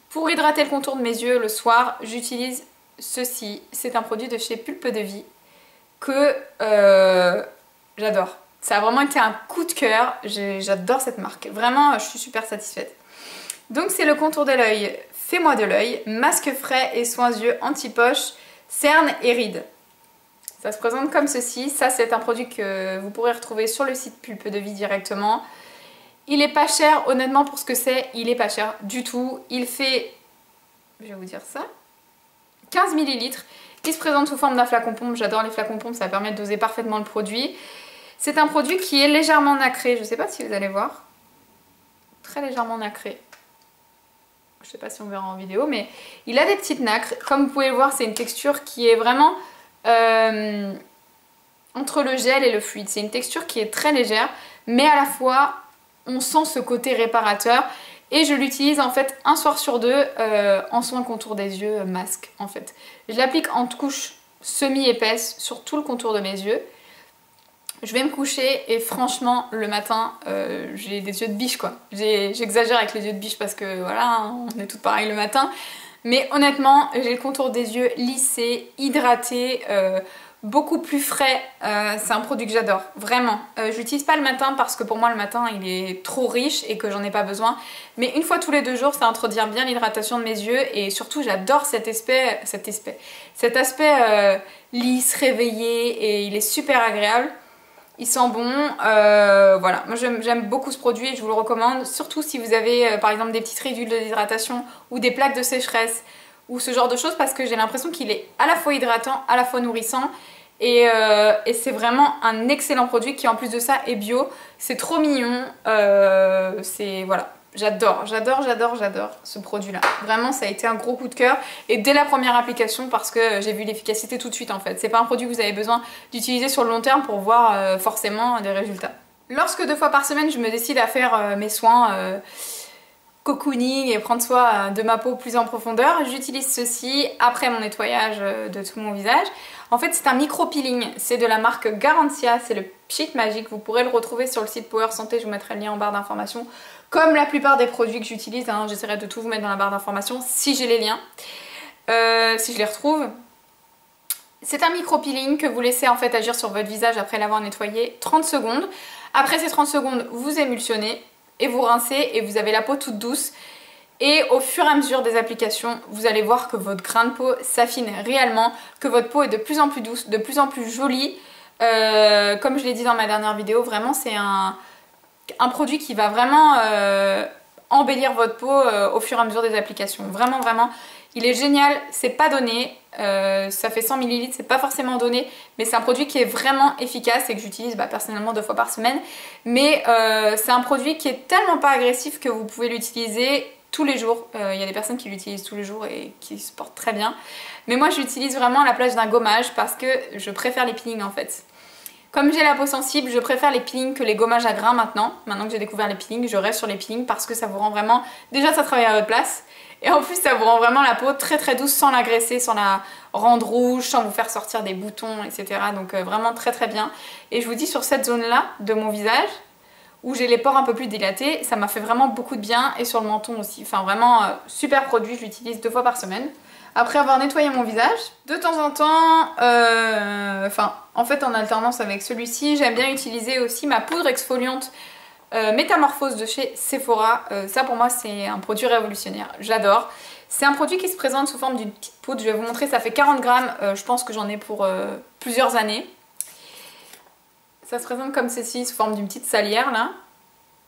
Pour hydrater le contour de mes yeux le soir, j'utilise ceci. C'est un produit de chez Pulpe de Vie que j'adore. Ça a vraiment été un coup de cœur. J'adore cette marque. Vraiment, je suis super satisfaite. Donc c'est le contour de l'œil. Fais-moi de l'œil, masque frais et soins yeux anti-poche, cernes et rides. Ça se présente comme ceci. Ça, c'est un produit que vous pourrez retrouver sur le site Pulpe de Vie directement. Il est pas cher, honnêtement, pour ce que c'est, il est pas cher du tout. Il fait, je vais vous dire ça, 15 ml. Il se présente sous forme d'un flacon pompe. J'adore les flacons pompes, ça permet de doser parfaitement le produit. C'est un produit qui est légèrement nacré. Je sais pas si vous allez voir. Très légèrement nacré. Je sais pas si on verra en vidéo, mais il a des petites nacres. Comme vous pouvez le voir, c'est une texture qui est vraiment entre le gel et le fluide. C'est une texture qui est très légère, mais à la fois, on sent ce côté réparateur. Et je l'utilise en fait un soir sur deux en soin contour des yeux masque en fait. Je l'applique en couche semi-épaisse sur tout le contour de mes yeux. Je vais me coucher et franchement le matin j'ai des yeux de biche quoi. J'exagère avec les yeux de biche parce que voilà, on est toutes pareilles le matin. Mais honnêtement j'ai le contour des yeux lissé, hydraté, beaucoup plus frais. C'est un produit que j'adore, vraiment. Je l'utilise pas le matin parce que pour moi le matin il est trop riche et que j'en ai pas besoin. Mais une fois tous les 2 jours ça entretient bien l'hydratation de mes yeux et surtout j'adore cet aspect lisse, réveillé et il est super agréable. Il sent bon, voilà, moi j'aime beaucoup ce produit et je vous le recommande, surtout si vous avez par exemple des petites ridules de déshydratation ou des plaques de sécheresse ou ce genre de choses parce que j'ai l'impression qu'il est à la fois hydratant, à la fois nourrissant et c'est vraiment un excellent produit qui en plus de ça est bio, c'est trop mignon, c'est voilà. J'adore ce produit-là. Vraiment, ça a été un gros coup de cœur. Et dès la première application, parce que j'ai vu l'efficacité tout de suite en fait. C'est pas un produit que vous avez besoin d'utiliser sur le long terme pour voir forcément des résultats. Lorsque 2 fois par semaine, je me décide à faire mes soins cocooning et prendre soin de ma peau plus en profondeur, j'utilise ceci après mon nettoyage de tout mon visage. En fait, c'est un micro-peeling. C'est de la marque Garantia. C'est le Pchit Magique. Vous pourrez le retrouver sur le site Power Santé. Je vous mettrai le lien en barre d'informations. Comme la plupart des produits que j'utilise, hein, j'essaierai de tout vous mettre dans la barre d'informations si j'ai les liens, si je les retrouve. C'est un micro-peeling que vous laissez en fait agir sur votre visage après l'avoir nettoyé 30 secondes. Après ces 30 secondes, vous émulsionnez et vous rincez et vous avez la peau toute douce. Et au fur et à mesure des applications, vous allez voir que votre grain de peau s'affine réellement, que votre peau est de plus en plus douce, de plus en plus jolie. Comme je l'ai dit dans ma dernière vidéo, vraiment c'est un produit qui va vraiment embellir votre peau au fur et à mesure des applications. Vraiment, il est génial, c'est pas donné, ça fait 100 ml, c'est pas forcément donné, mais c'est un produit qui est vraiment efficace et que j'utilise personnellement 2 fois par semaine. Mais c'est un produit qui est tellement pas agressif que vous pouvez l'utiliser tous les jours. Il y a des personnes qui l'utilisent tous les jours et qui se portent très bien. Mais moi je l'utilise vraiment à la place d'un gommage parce que je préfère les peelings en fait. Comme j'ai la peau sensible, je préfère les peelings que les gommages à grains maintenant. Maintenant que j'ai découvert les peelings, je reste sur les peelings parce que ça vous rend vraiment... Déjà, ça travaille à votre place. Et en plus, ça vous rend vraiment la peau très très douce sans l'agresser, sans la rendre rouge, sans vous faire sortir des boutons, etc. Donc vraiment très très bien. Et je vous dis, sur cette zone-là de mon visage, où j'ai les pores un peu plus dilatés, ça m'a fait vraiment beaucoup de bien. Et sur le menton aussi. Enfin vraiment, super produit, je l'utilise 2 fois par semaine. Après avoir nettoyé mon visage, de temps en temps, en fait en alternance avec celui-ci, j'aime bien utiliser aussi ma poudre exfoliante Métamorphose de chez Sephora. Ça pour moi c'est un produit révolutionnaire, j'adore. C'est un produit qui se présente sous forme d'une petite poudre, je vais vous montrer, ça fait 40 grammes, je pense que j'en ai pour plusieurs années. Ça se présente comme ceci, sous forme d'une petite salière là.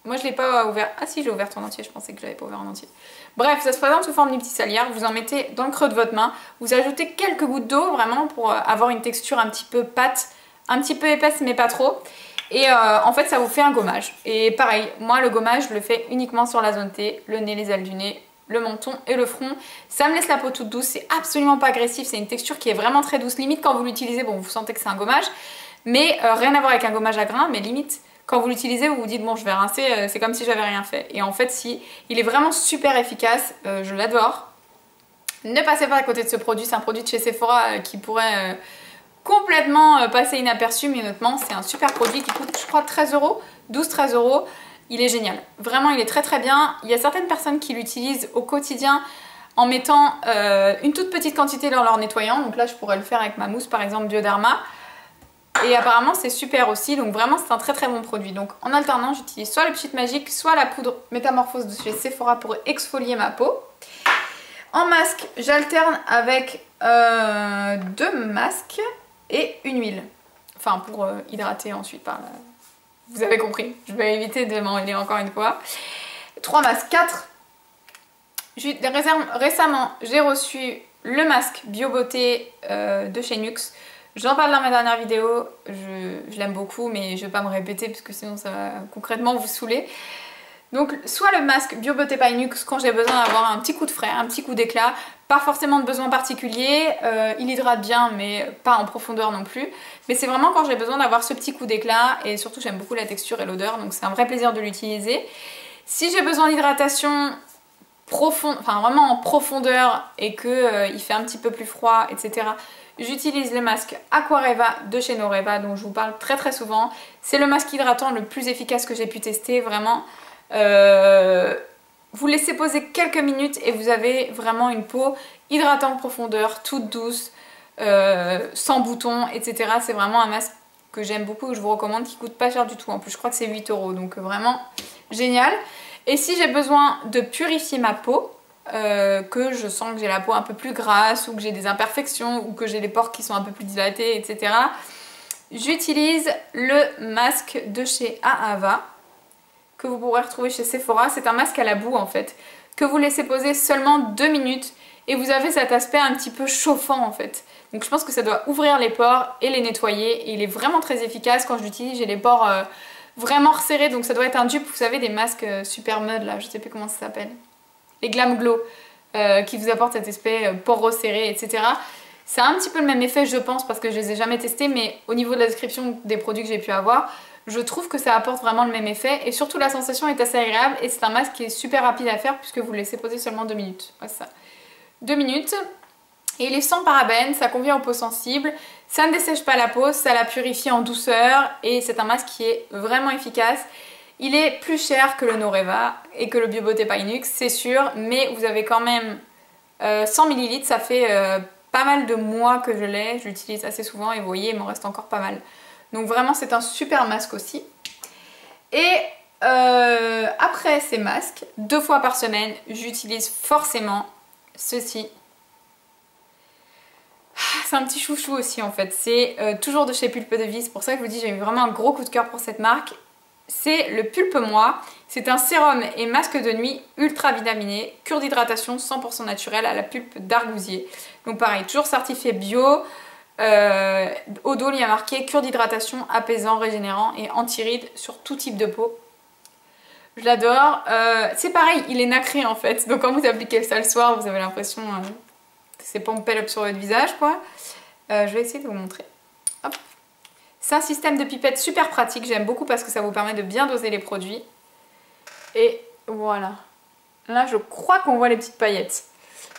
Moi je l'ai pas ouvert, ah si j'ai ouvert en entier, je pensais que je l'avais pas ouvert en entier. Bref, ça se présente sous forme d'une petite salière, vous en mettez dans le creux de votre main, vous ajoutez quelques gouttes d'eau vraiment pour avoir une texture un petit peu pâte, un petit peu épaisse mais pas trop. Et en fait ça vous fait un gommage. Et pareil, moi le gommage je le fais uniquement sur la zone T, le nez, les ailes du nez, le menton et le front. Ça me laisse la peau toute douce, c'est absolument pas agressif, c'est une texture qui est vraiment très douce. Limite quand vous l'utilisez, bon vous sentez que c'est un gommage, mais rien à voir avec un gommage à grains, mais limite... Quand vous l'utilisez, vous vous dites bon je vais rincer, c'est comme si j'avais rien fait. Et en fait si, il est vraiment super efficace, je l'adore. Ne passez pas à côté de ce produit, c'est un produit de chez Sephora qui pourrait complètement passer inaperçu, mais honnêtement c'est un super produit qui coûte je crois 13 €, 12-13 €. il est génial. Vraiment, il est très très bien. Il y a certaines personnes qui l'utilisent au quotidien en mettant une toute petite quantité dans leur nettoyant. Donc là, je pourrais le faire avec ma mousse, par exemple, Bioderma. Et apparemment, c'est super aussi. Donc vraiment, c'est un très très bon produit. Donc en alternant, j'utilise soit le Pchit Magique, soit la poudre Métamorphose de chez Sephora pour exfolier ma peau. En masque, j'alterne avec 2 masques et une huile. Enfin, pour hydrater ensuite. Vous avez compris. Je vais éviter de m'en mêler encore une fois. 3 masques, 4. Récemment, j'ai reçu le masque Bio Beauté de chez Nuxe. J'en parle dans ma dernière vidéo. Je l'aime beaucoup, mais je vais pas me répéter parce que sinon ça va concrètement vous saouler. Donc soit le masque Bio Beauté by Nuxe quand j'ai besoin d'avoir un petit coup de frais, un petit coup d'éclat, pas forcément de besoin particulier, il hydrate bien mais pas en profondeur non plus. Mais c'est vraiment quand j'ai besoin d'avoir ce petit coup d'éclat et surtout j'aime beaucoup la texture et l'odeur donc c'est un vrai plaisir de l'utiliser. Si j'ai besoin d'hydratation profonde, enfin vraiment en profondeur et que il fait un petit peu plus froid, etc. J'utilise le masque Aquareva de chez Noreva dont je vous parle très très souvent. C'est le masque hydratant le plus efficace que j'ai pu tester vraiment. Vous laissez poser quelques minutes et vous avez vraiment une peau hydratée en profondeur, toute douce, sans boutons, etc. C'est vraiment un masque que j'aime beaucoup, que je vous recommande, qui coûte pas cher du tout. En plus, je crois que c'est 8 €, donc vraiment génial. Et si j'ai besoin de purifier ma peau, que je sens que j'ai la peau un peu plus grasse, ou que j'ai des imperfections, ou que j'ai les pores qui sont un peu plus dilatés, etc. J'utilise le masque de chez Ahava, que vous pourrez retrouver chez Sephora. C'est un masque à la boue en fait, que vous laissez poser seulement 2 minutes et vous avez cet aspect un petit peu chauffant en fait. Donc je pense que ça doit ouvrir les pores et les nettoyer et il est vraiment très efficace. Quand je l'utilise, j'ai les pores vraiment resserrés, donc ça doit être un dupe, vous savez, des masques super mode là, je sais plus comment ça s'appelle. Les Glam Glow, qui vous apportent cet aspect pores resserrés, etc. C'est un petit peu le même effet je pense parce que je les ai jamais testés, mais au niveau de la description des produits que j'ai pu avoir, je trouve que ça apporte vraiment le même effet et surtout la sensation est assez agréable et c'est un masque qui est super rapide à faire puisque vous le laissez poser seulement 2 minutes. Ouais, ça. 2 minutes. Et il est sans parabènes, ça convient aux peaux sensibles, ça ne dessèche pas la peau, ça la purifie en douceur et c'est un masque qui est vraiment efficace. Il est plus cher que le Noreva et que le Bio Beauté by Nuxe, c'est sûr, mais vous avez quand même 100 ml, ça fait pas mal de mois que je l'ai, je l'utilise assez souvent et vous voyez, il m'en reste encore pas mal. Donc vraiment c'est un super masque aussi. Et après ces masques, 2 fois par semaine, j'utilise forcément ceci. C'est un petit chouchou aussi en fait, c'est toujours de chez Pulpe de Vie, c'est pour ça que je vous dis j'ai eu vraiment un gros coup de cœur pour cette marque. C'est le Pulpe Moi, c'est un sérum et masque de nuit ultra vitaminé, cure d'hydratation 100% naturelle à la pulpe d'argousier. Donc pareil, toujours certifié bio. Au dos il y a marqué cure d'hydratation apaisant, régénérant et anti-rides sur tout type de peau. Je l'adore. C'est pareil, il est nacré en fait, donc quand vous appliquez ça le soir vous avez l'impression que c'est pompé up sur votre visage quoi. Je vais essayer de vous montrer. Hop. C'est un système de pipette super pratique, j'aime beaucoup parce que ça vous permet de bien doser les produits. Et voilà. Là je crois qu'on voit les petites paillettes.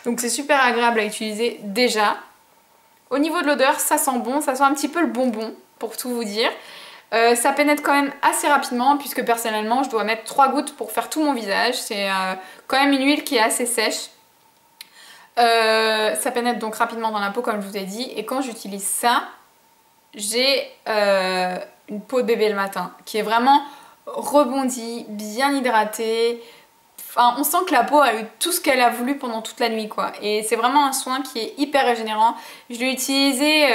Donc c'est super agréable à utiliser déjà. Au niveau de l'odeur, ça sent bon, ça sent un petit peu le bonbon, pour tout vous dire. Ça pénètre quand même assez rapidement, puisque personnellement, je dois mettre 3 gouttes pour faire tout mon visage. C'est quand même une huile qui est assez sèche. Ça pénètre donc rapidement dans la peau, comme je vous ai dit. Et quand j'utilise ça, j'ai une peau de bébé le matin, qui est vraiment rebondie, bien hydratée. Enfin, on sent que la peau a eu tout ce qu'elle a voulu pendant toute la nuit quoi. Et c'est vraiment un soin qui est hyper régénérant. Je l'ai utilisé,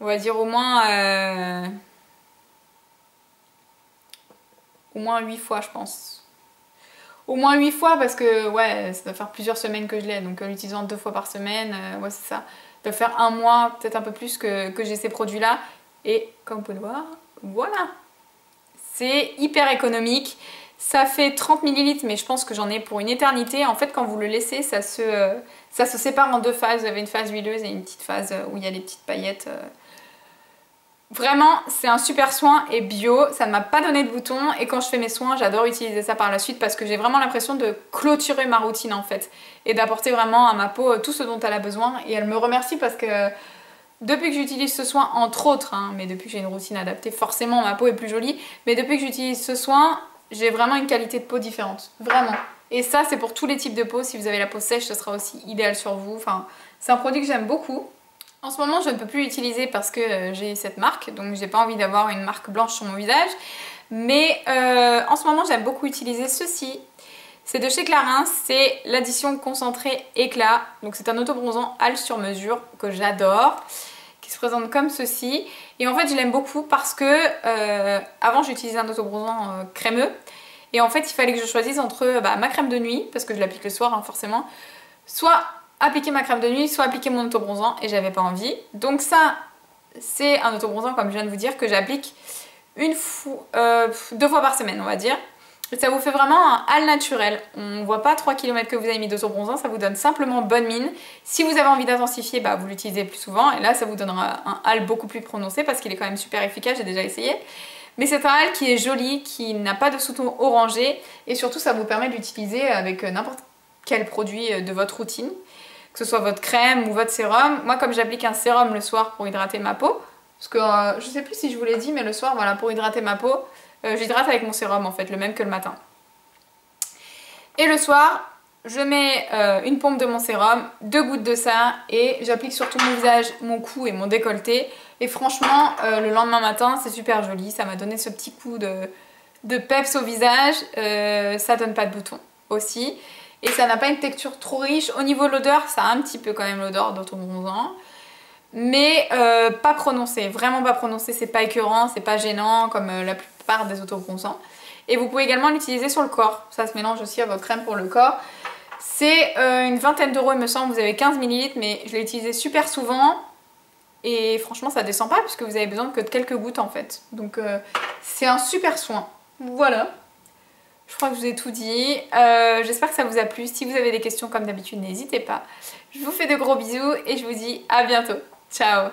on va dire au moins 8 fois je pense. Au moins 8 fois parce que ouais, ça doit faire plusieurs semaines que je l'ai. Donc en l'utilisant 2 fois par semaine, ouais c'est ça. Ça doit faire un mois, peut-être un peu plus que j'ai ces produits là. Et comme vous pouvez le voir, voilà. C'est hyper économique, ça fait 30 ml mais je pense que j'en ai pour une éternité. En fait quand vous le laissez ça se sépare en 2 phases, vous avez une phase huileuse et une petite phase où il y a les petites paillettes. Vraiment c'est un super soin et bio, ça ne m'a pas donné de boutons et quand je fais mes soins j'adore utiliser ça par la suite parce que j'ai vraiment l'impression de clôturer ma routine en fait et d'apporter vraiment à ma peau tout ce dont elle a besoin et elle me remercie parce que Depuis que j'utilise ce soin, entre autres, hein, mais depuis que j'ai une routine adaptée, forcément ma peau est plus jolie, mais depuis que j'utilise ce soin, j'ai vraiment une qualité de peau différente, vraiment. Et ça c'est pour tous les types de peau, si vous avez la peau sèche, ce sera aussi idéal sur vous, enfin c'est un produit que j'aime beaucoup. En ce moment je ne peux plus l'utiliser parce que j'ai cette marque, donc j'ai pas envie d'avoir une marque blanche sur mon visage, mais en ce moment j'aime beaucoup utiliser ceci. C'est de chez Clarins, c'est l'addition concentrée éclat. Donc c'est un autobronzant Hale sur mesure que j'adore, qui se présente comme ceci. Et en fait je l'aime beaucoup parce que avant j'utilisais un autobronzant crémeux. Et en fait il fallait que je choisisse entre ma crème de nuit, parce que je l'applique le soir hein, forcément, soit appliquer ma crème de nuit, soit appliquer mon autobronzant, et j'avais pas envie. Donc ça c'est un autobronzant comme je viens de vous dire que j'applique 2 fois par semaine on va dire. Et ça vous fait vraiment un hâle naturel. On ne voit pas 3 km que vous avez mis d'autobronzant, ça vous donne simplement bonne mine. Si vous avez envie d'intensifier, vous l'utilisez plus souvent. Et là, ça vous donnera un hâle beaucoup plus prononcé parce qu'il est quand même super efficace, j'ai déjà essayé. Mais c'est un hâle qui est joli, qui n'a pas de sous-ton orangé. Et surtout, ça vous permet de l'utiliser avec n'importe quel produit de votre routine. Que ce soit votre crème ou votre sérum. Moi, comme j'applique un sérum le soir pour hydrater ma peau, parce que je sais plus si je vous l'ai dit, mais le soir, voilà, pour hydrater ma peau, j'hydrate avec mon sérum en fait, le même que le matin. Et le soir, je mets une pompe de mon sérum, 2 gouttes de ça et j'applique sur tout mon visage, mon cou et mon décolleté. Et franchement, le lendemain matin, c'est super joli. Ça m'a donné ce petit coup de peps au visage. Ça donne pas de boutons aussi. Et ça n'a pas une texture trop riche. Au niveau de l'odeur, ça a un petit peu quand même l'odeur d'autobronzant. Mais pas prononcé, vraiment pas prononcé, c'est pas écœurant, c'est pas gênant comme la plupart des autobronzants. Et vous pouvez également l'utiliser sur le corps, ça se mélange aussi à votre crème pour le corps. C'est une vingtaine d'euros il me semble, vous avez 15 ml, mais je l'ai utilisé super souvent. Et franchement ça descend pas puisque vous avez besoin que de quelques gouttes en fait. Donc c'est un super soin. Voilà. Je crois que je vous ai tout dit. J'espère que ça vous a plu. Si vous avez des questions comme d'habitude, n'hésitez pas. Je vous fais de gros bisous et je vous dis à bientôt. Ciao!